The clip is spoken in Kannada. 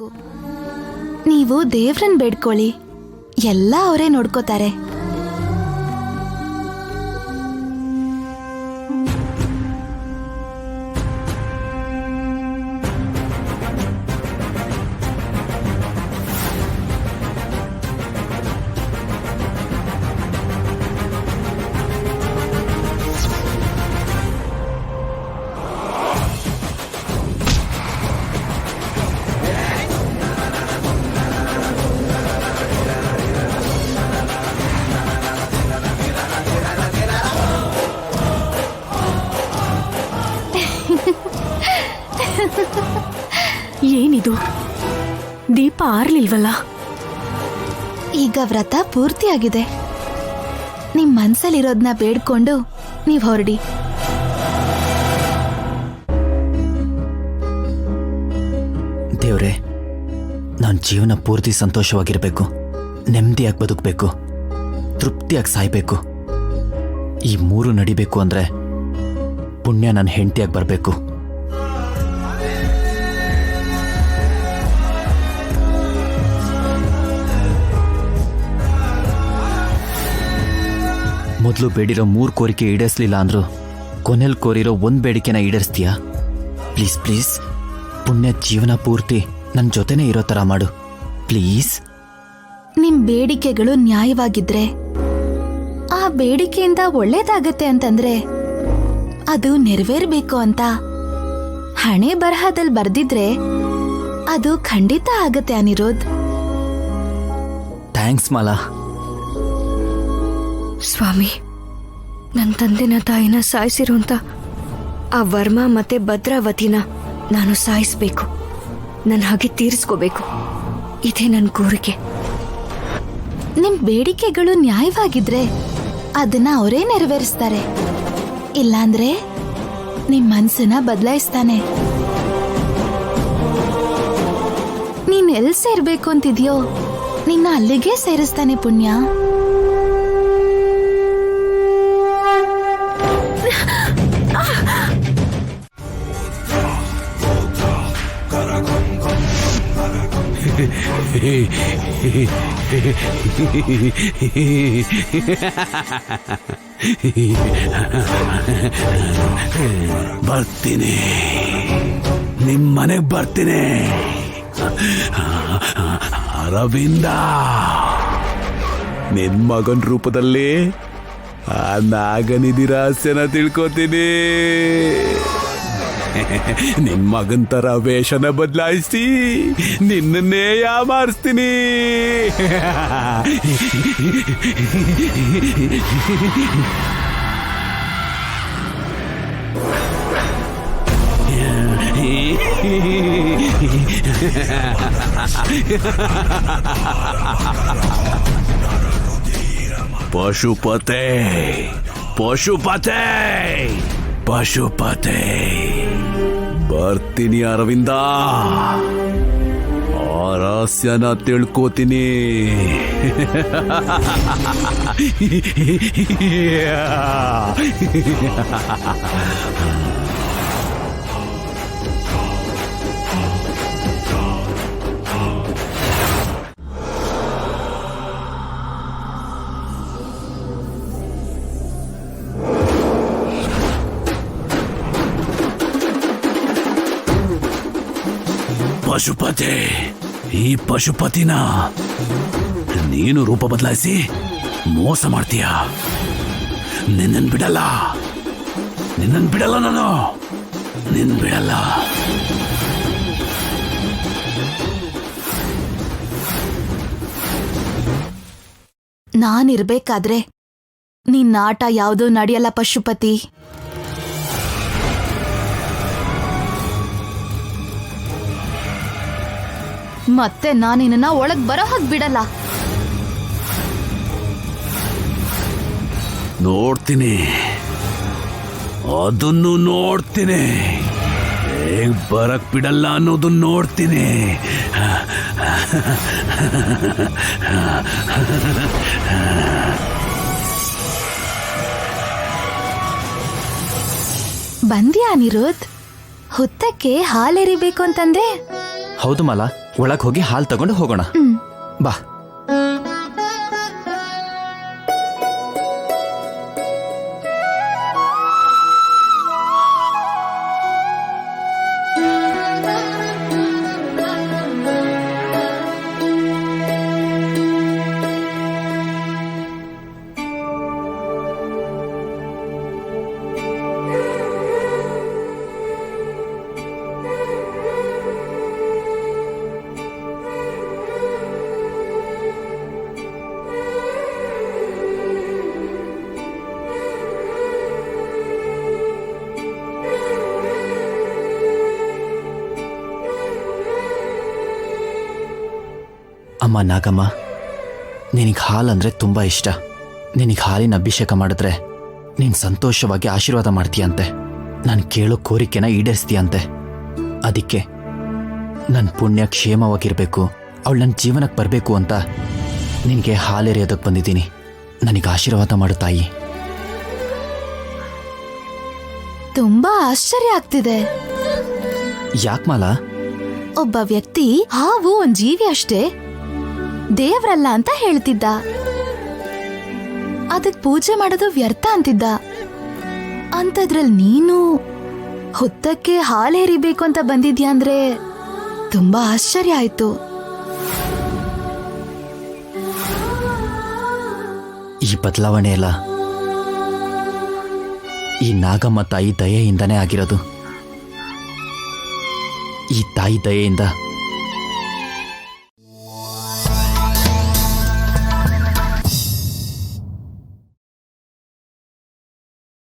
ಸಾಕು. ನೀವು ದೇವ್ರನ್ ಬೇಡ್ಕೊಳ್ಳಿ, ಎಲ್ಲ ಅವರೇ ನೋಡ್ಕೋತಾರೆ. ಏನಿದು, ದೀಪ ಆರ್ಲಿಲ್ವಲ್ಲ? ಈಗ ವ್ರತ ಪೂರ್ತಿಯಾಗಿದೆ. ನಿಮ್ ಮನ್ಸಲ್ಲಿರೋದ್ನ ಬೇಡ್ಕೊಂಡು ನೀವ್ ಹೊರಡಿ. ದೇವ್ರೆ, ನಾನು ಜೀವನ ಪೂರ್ತಿ ಸಂತೋಷವಾಗಿರ್ಬೇಕು, ನೆಮ್ಮದಿಯಾಗಿ ಬದುಕಬೇಕು, ತೃಪ್ತಿಯಾಗಿ ಸಾಯ್ಬೇಕು. ಈ ಮೂರು ನಡಿಬೇಕು ಅಂದ್ರೆ ಪುಣ್ಯ ನನ್ನ ಹೆಂಡತಿಯಾಗಿ ಬರಬೇಕು. ಮೊದಲು ಬೇಡಿರೋ 3 ಕೋರಿಕೆ ಈಡೇರಿಸಲಿಲ್ಲ ಅಂದ್ರು ಕೊನೆಯಲ್ಲಿ ಕೋರಿರೋ 1 ಬೇಡಿಕೆನ ಈಡೇರಿಸ್ತೀಯಾ? ಪ್ಲೀಸ್ ಪ್ಲೀಸ್, ಪುಣ್ಯ ಜೀವನ ಪೂರ್ತಿ ನನ್ನ ಜೊತೆನೇ ಇರೋ ಥರ ಮಾಡು ಪ್ಲೀಸ್. ನಿಮ್ ಬೇಡಿಕೆಗಳು ನ್ಯಾಯವಾಗಿದ್ರೆ, ಆ ಬೇಡಿಕೆಯಿಂದ ಒಳ್ಳೇದಾಗತ್ತೆ ಅಂತಂದ್ರೆ ಅದು ನೆರವೇರ್ಬೇಕು ಅಂತ ಹಣೆ ಬರಹದಲ್ಲಿ ಬರ್ದಿದ್ರೆ ಅದು ಖಂಡಿತ ಆಗತ್ತೆ ಅನಿರೋಧ್. ಥ್ಯಾಂಕ್ಸ್ ಮಾಲಾ. ಸ್ವಾಮಿ, ನನ್ನ ತಂದೆನ ತಾಯಿನ ಸಾಯಿಸಿರುವಂತ ಆ ವರ್ಮ ಮತ್ತೆ ಭದ್ರಾವತಿನ ನಾನು ಸಾಯಿಸ್ಬೇಕು, ನನ್ನ ಹಾಗೆ ತೀರಿಸ್ಕೋಬೇಕು. ಇದೇ ನನ್ನ ಕೋರಿಕೆ. ನಿಮ್ ಬೇಡಿಕೆಗಳು ನ್ಯಾಯವಾಗಿದ್ರೆ ಅದನ್ನ ಅವರೇ ನೆರವೇರಿಸ್ತಾರೆ, ಇಲ್ಲಾಂದ್ರೆ ನಿಮ್ ಮನ್ಸನ್ನ ಬದಲಾಯಿಸ್ತಾನೆ. ನೀನ್ ಎಲ್ ಸೇರ್ಬೇಕು ಅಂತಿದ್ಯೋ ನಿನ್ನ ಅಲ್ಲಿಗೆ ಸೇರಿಸ್ತಾನೆ ಪುಣ್ಯ. ಬರ್ತೀನಿ, ನಿಮ್ಮನೆಗೆ ಬರ್ತೀನಿ ಅರವಿಂದ. ನಿನ್ ಮಗನ್ ರೂಪದಲ್ಲಿ ಆ ನಾಗನಿಧಿ ರಹಸ್ಯನ ತಿಳ್ಕೊತೀನಿ. ನಿನ್ ಮಗನ್ ತರ ವೇಷನ ಬದಲಾಯಿಸಿ ನಿನ್ನನ್ನೇ ಯಾಮಾರಿಸ್ತೀನಿ. ಪಶುಪತೆ ಪಶುಪತೆ ಪಶುಪತೆ, ಬರ್ತೀನಿ ಅರವಿಂದ, ಆ ರಹಸ್ಯನ ತಿಳ್ಕೋತೀನಿ. ಪಶುಪತಿ, ಈ ಪಶುಪತಿನ ನೀನು ರೂಪ ಬದಲಾಯಿಸಿ ಮೋಸ ಮಾಡ್ತೀಯ. ನಿನ್ನನ್ ಬಿಡಲ್ಲ, ನಿನ್ನನ್ ಬಿಡಲ್ಲ, ನಾನು ನಿನ್ ಬಿಡಲ್ಲ. ನಾನಿರ್ಬೇಕಾದ್ರೆ ನಿನ್ನ ಆಟ ಯಾವುದೂ ನಡೆಯಲ್ಲ ಪಶುಪತಿ. ಮತ್ತೆ ನಾನಿನ್ನ ಒಳಗ್ ಬರೋ ಹಾಗೆ ಬಿಡಲ್ಲ. ನೋಡ್ತೀನಿ, ಅದನ್ನು ನೋಡ್ತೀನಿ, ಹೇಗ್ ಬರಕ್ ಬಿಡಲ್ಲ ಅನ್ನೋದು ನೋಡ್ತೀನಿ. ಬಂದ್ಯಾ ಅನಿರುದ್ಧ್? ಹುತ್ತಕ್ಕೆ ಹಾಲೆರಿಬೇಕು ಅಂತಂದೆ. ಹೌದು ಮಾಲಾ, ಒಳಗೆ ಹೋಗಿ ಹಾಲು ತಗೊಂಡು ಹೋಗೋಣ ಬಾ. ಅಮ್ಮ ನಾಗಮ್ಮ, ನಿನಗೆ ಹಾಲಂದ್ರೆ ತುಂಬ ಇಷ್ಟ. ನಿನಗೆ ಹಾಲಿನ ಅಭಿಷೇಕ ಮಾಡಿದ್ರೆ ನೀನು ಸಂತೋಷವಾಗಿ ಆಶೀರ್ವಾದ ಮಾಡ್ತೀಯಂತೆ. ನಾನು ಕೇಳೋ ಕೋರಿಕೆನ ಈಡೇರಿಸ್ತೀಯಂತೆ. ಅದಕ್ಕೆ ನನ್ನ ಪುಣ್ಯ ಕ್ಷೇಮವಾಗಿರಬೇಕು, ಅವಳು ನನ್ನ ಜೀವನಕ್ಕೆ ಬರಬೇಕು ಅಂತ ನಿನಗೆ ಹಾಲೆರೆಯೋದಕ್ಕೆ ಬಂದಿದ್ದೀನಿ. ನನಗೆ ಆಶೀರ್ವಾದ ಮಾಡು ತಾಯಿ. ತುಂಬಾ ಆಶ್ಚರ್ಯ ಆಗ್ತಿದೆ. ಯಾಕೆ ಮಾಲಾ? ಒಬ್ಬ ವ್ಯಕ್ತಿ ಹಾವು ಒಂದ್ ಜೀವಿ ಅಷ್ಟೇ, ದೇವ್ರಲ್ಲ ಅಂತ ಹೇಳ್ತಿದ್ದ. ಅದಕ್ ಪೂಜೆ ಮಾಡೋದು ವ್ಯರ್ಥ ಅಂತಿದ್ದ. ಅಂತದ್ರಲ್ಲಿ ನೀನು ಹೊತ್ತಕ್ಕೆ ಹಾಲು ಹೇರಿಬೇಕು ಅಂತ ಬಂದಿದ್ಯಾ ಅಂದ್ರೆ ತುಂಬಾ ಆಶ್ಚರ್ಯ ಆಯ್ತು. ಈ ಬದಲಾವಣೆ ಎಲ್ಲ ಈ ನಾಗಮ್ಮ ತಾಯಿ ದಯೆಯಿಂದನೇ ಆಗಿರೋದು. ಈ ತಾಯಿ ದಯೆಯಿಂದ